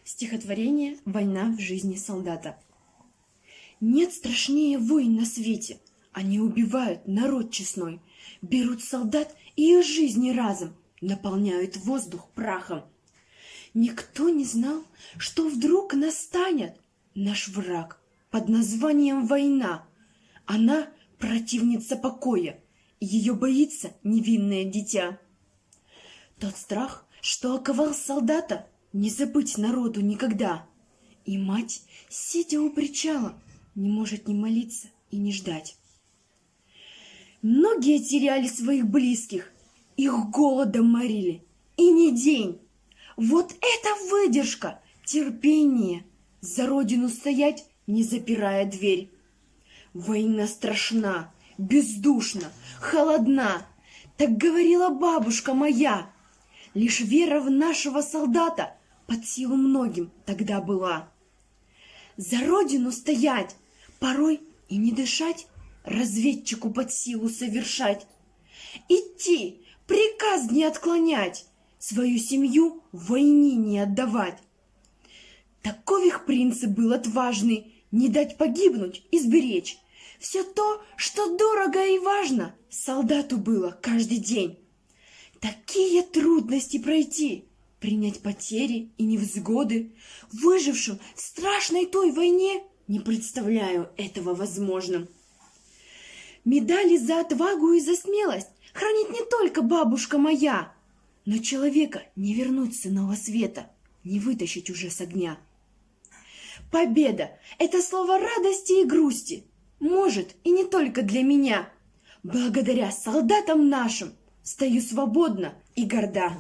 Стихотворение «Война в жизни солдата». Нет страшнее войн на свете. Они убивают народ честной, берут солдат и их жизни разом, наполняют воздух прахом. Никто не знал, что вдруг настанет наш враг под названием война. Она противница покоя, ее боится невинное дитя. Тот страх, что оковал солдата, не забыть народу никогда. И мать, сидя у причала, не может ни молиться и не ждать. Многие теряли своих близких, их голодом морили, и не день. Вот это выдержка, терпение, за родину стоять, не запирая дверь. Война страшна, бездушна, холодна, так говорила бабушка моя. Лишь вера в нашего солдата под силу многим тогда была. За родину стоять, порой и не дышать, разведчику под силу совершать. Идти, приказ не отклонять, свою семью в войне не отдавать. Таков их принцип был отважный, не дать погибнуть и сберечь. Все то, что дорого и важно, солдату было каждый день. Такие трудности пройти, принять потери и невзгоды, выжившим в страшной той войне, не представляю этого возможным. Медали за отвагу и за смелость хранит не только бабушка моя, но человека не вернуть с иного света, не вытащить уже с огня. Победа — это слово радости и грусти, может, и не только для меня. Благодаря солдатам нашим стою свободна и горда.